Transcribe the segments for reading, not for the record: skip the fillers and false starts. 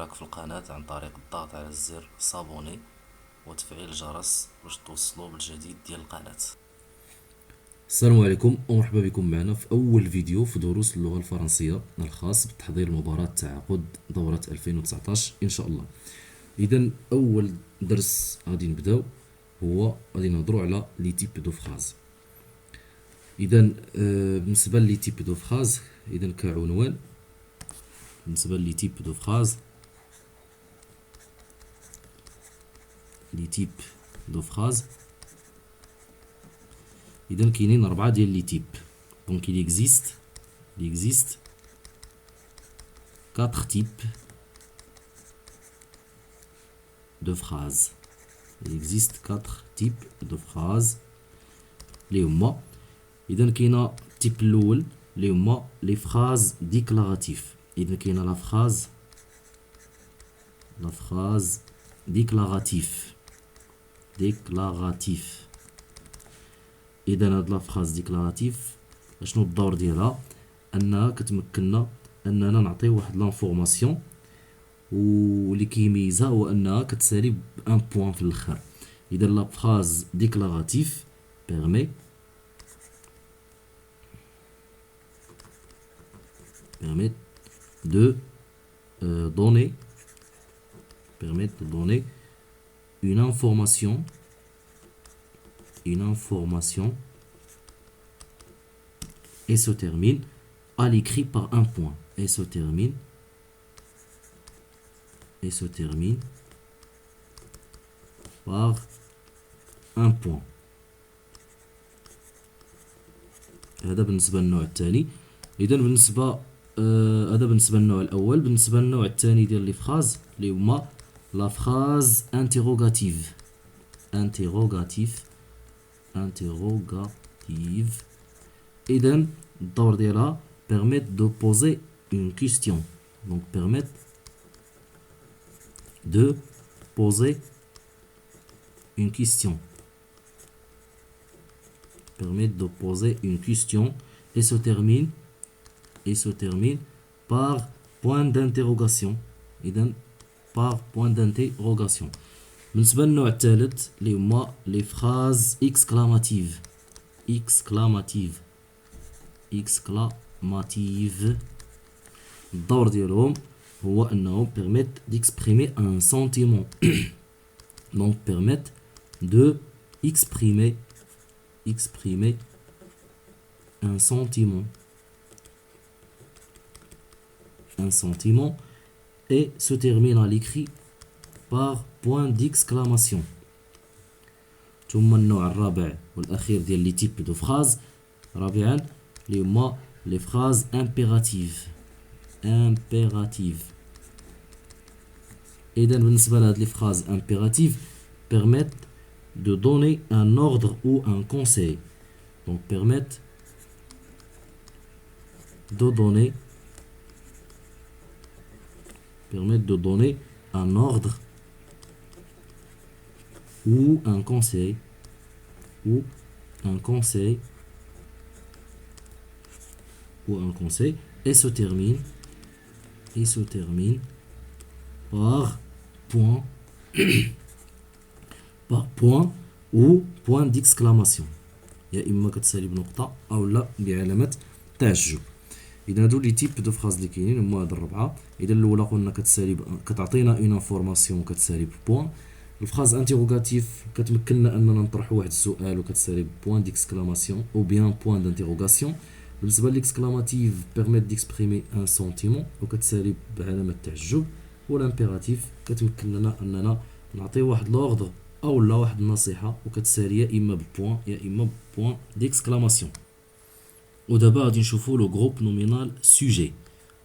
الاشتراك في القناة عن طريق الضغط على الزر صابوني وتفعيل الجرس باش توصلوا بالجديد ديال القناة. السلام عليكم ومرحبا بكم معنا في اول فيديو في دروس اللغه الفرنسيه الخاص بتحضير مباراه تعاقد دوره 2019 ان شاء الله. اذا اول درس غادي نبداو هو غادي نهضروا على لي تيب دو فراز. اذا بالنسبه لي تيب دو فراز، اذا كعنوان بالنسبه لي تيب دو فراز، لي تيب دو فراز اذا كاينين 4 ديال لي تيب. دونك il existe 4 types de phrases. Il existe 4 types de phrases اللي هما اذا كاينه التيب الاول اللي هما لي فراز ديكلاراتيف. اذا كاينه لا فراز ديكلاراتيف. اذا هاد لا فراز ديكلاراتيف شنو الدور ديالها؟ انها كتمكننا اننا نعطيو واحد لانفورماسيون واللي كيميزها هو انها كتسالي بان بوين في الاخر. اذا لا فراز ديكلاراتيف permet de donner une information et se termine à l'écrit par un point et se termine par un point. هذا بالنسبة للنوع الثاني. إذا بالنسبة هذا بالنسبة للنوع الأول. بالنسبة للنوع الثاني ديال لي فراز اللي هما لا فراز انتيروغاتيف. إذا الدور ديالها permettre de poser une question. Donc permettre de poser une question. Et se termine par point d'interrogation. إذا par point d'interrogation. بالنسبة للنوع الثالث اللي هما لي فراز exclamative. الدور ديالهم هو انهم permettre d'exprimer un sentiment. Donc permettre de exprimer un sentiment et se termine à l'écrit par point d'exclamation. ثم النوع الرابع والاخير ديال لي تيب دو فراز رابعا اللي هما لي فراز امبيراتيف. اذا بالنسبه لهاد لي فراز امبيراتيف permettent de donner un ordre ou un conseil. Donc permettent de donner un ordre ou un conseil et se termine par point ou point d'exclamation. يا اما كتسالي بنقطه او لا بعلامه تعجب. اذا هادو لي تيب دو فراز اللي كاينين هما هاد الربعه. اذا الاولى قلنا كتسالي كتعطينا اون انفورماسيون كتسالي بوين. الفراز انتيروغاتيف كتمكننا اننا نطرحوا واحد السؤال وكتسالي بوين ديكسكلاماسيون او بيان بوين دانتيروغاسيون. بالنسبه للاكسكلاماتيف بيرميت ديكسبريمي ان سونتيمون وكتسالي بعلامه التعجب. والامبيراتيف كتمكننا اننا نعطيو واحد لوردر او لا واحد النصيحه وكتسالي يا اما ببوين يا اما بوين ديكسكلاماسيون. ودابا غادي نشوفوا لو جروب نومينال سوجي.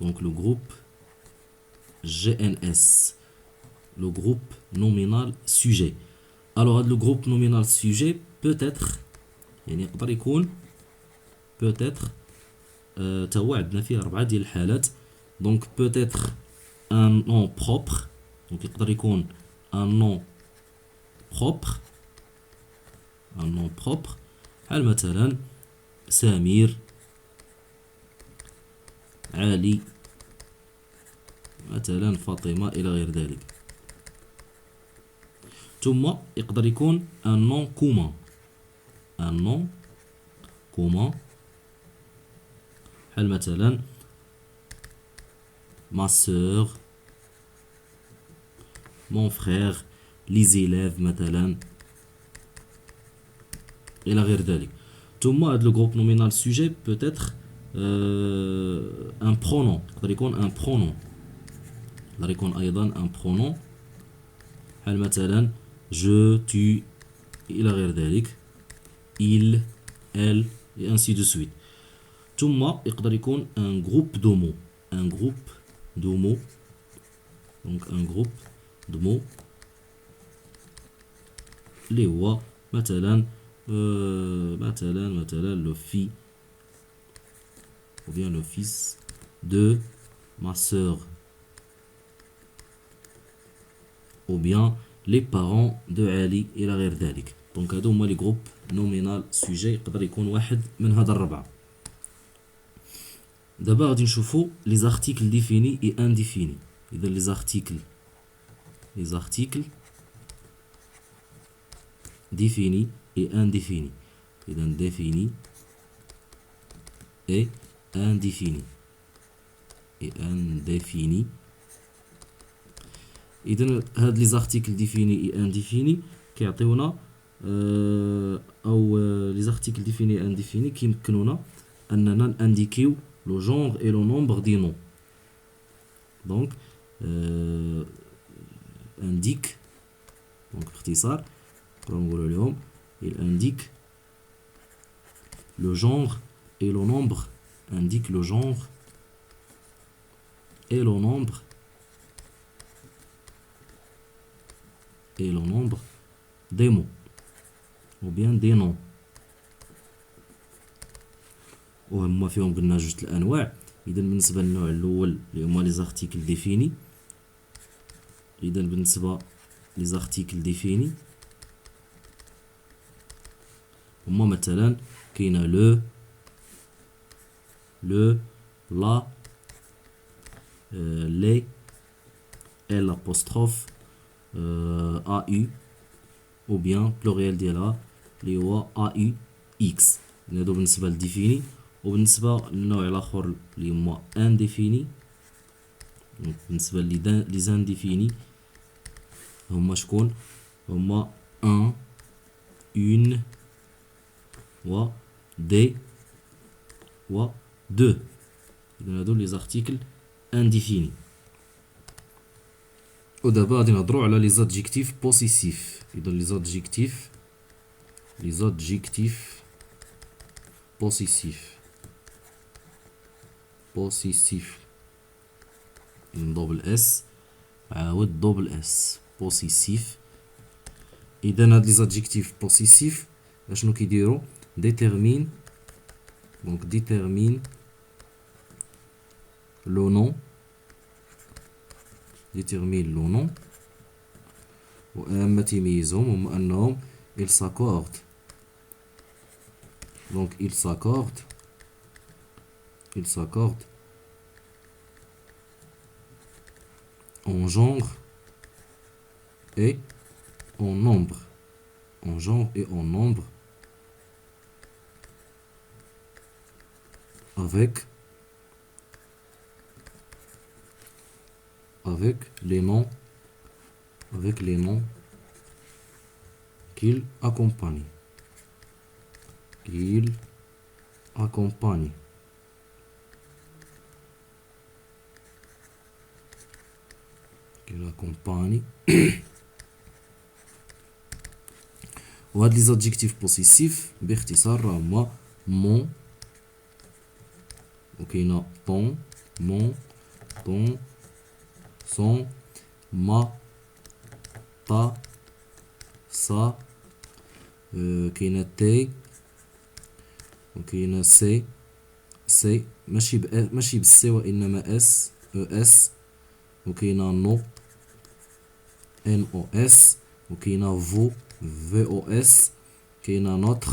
دونك لو جروب GNS, le groupe nominal sujet. Alors le groupe nominal sujet peut être يعني يقدر يكون peut-être تا هو عندنا فيه 4 ديال الحالات. دونك peut être un nom propre. دونك يقدر يكون un nom propre بحال مثلا سمير، علي، مثلا فاطمة إلى غير ذلك. ثم يقدر يكون ان نون كومان، ان نون كومان بحال مثلا ما سور، مون فخير، لي زيلاف مثلا الى غير ذلك. ثم هاد لو جروب نومينال سوجي بوتيتر ان برونون، يقدر يكون ان برونون، يقدر يكون ايضا ان برونون بحال مثلا جو، tu الى غير ذلك، il، elle et ainsi de suite. ثم يقدر يكون ان جروب دو مو، ان جروب دو مو، دونك ان جروب دو مو اللي هو مثلا مثلا لو في ou bien le fils de ma sœur ou bien les parents de Ali الى غير ذلك. دونك هادو هما لي جروب نومينال سوجي، يقدر يكون واحد من هاد الربعه. دابا غادي نشوفو لي زارتيكل ديفيني اي انديفيني. اذا لي زارتيكل ديفيني اي انديفيني. اذا ديفيني اي انديفيني اي انديفيني. اذا هاد لي زارتيكل ديفيني اي انديفيني كيعطيونا او لي زارتيكل ديفيني اي انديفيني كيمكنونا اننا نانديكيو لو جونغ اي لو نومبر دي نون. دونك انديك، دونك باختصار نقدروا نقولوا لهم il indique le genre et le nombre, indique le genre et le nombre des mots ou bien des noms. وهما فيهم قلنا جوج الانواع. اذا بالنسبه للنوع الاول اللي هما لي زارتيكل ديفيني، اذا بالنسبه لي زارتيكل ديفيني هما مثلا كاينه لو لا لي ال apostrophe a u ou bien pluriel ديالها اللي هو a u x. هادو بالنسبه للديفيني. وبالنسبه للنوع الاخر اللي هما انديفيني، بالنسبه لي زانديفيني هما شكون؟ هما ان، اون و دي و دو. اذا هادو لي زارتيكل انديفيني. ودابا غادي نهضروا على لي زادجيكتيف بوسيسيف. اذا لي زادجيكتيف بوسيسيف دوبل اس عاود دوبل اس بوسيسيف. اذا هاد لي زادجيكتيف بوسيسيف اشنو كيديروا؟ détermine le nom وأما تيميزهم هما أنهم ils s'accordent en genre et en nombre, avec les noms qu'il accompagne. وهاد لي زادجيكتيف بوسيسيف باختصار راه هما مون، وكاينه طون، son، ma، ta، sa، كاينه تي، وكاينه سي ماشي بالسي وانما اس، وكاينه نو، ان او اس، وكاينه فو، في او اس، كاينه نوتر،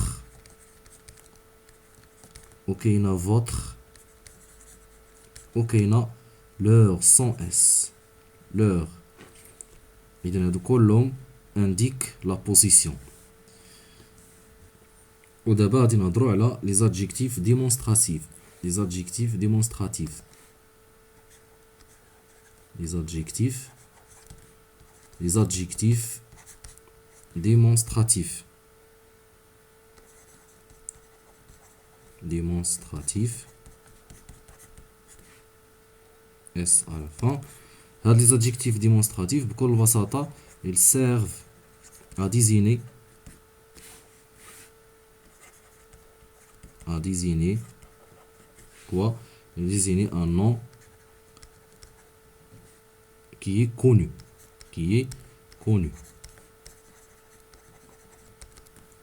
وكاينه فوتر، وكاينه leur sans S, leur. إذا هادو كلهم indique la position. ودابا غادي نهضروا على les adjectifs démonstratifs. Les adjectifs démonstratifs. Les adjectifs démonstratifs. Démonstratifs. S à la fin. Les adjectifs démonstratifs, بكل بساطة, ils servent à désigner quoi? Désigner un nom qui est connu.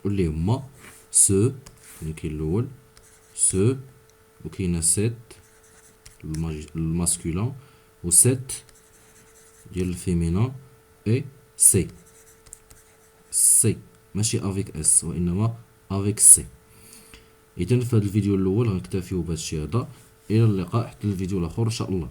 اللي هما ce, اللي كاين الأول, ce, وكاينة cette, الماسكولين, و cette ديال الفيمينان, et c'est. ماشي avec S وإنما avec C. إذن في هذا الفيديو الأول غنكتفيو بهذا الشيء هذا. إلى اللقاء حتى الفيديو الآخر إن شاء الله.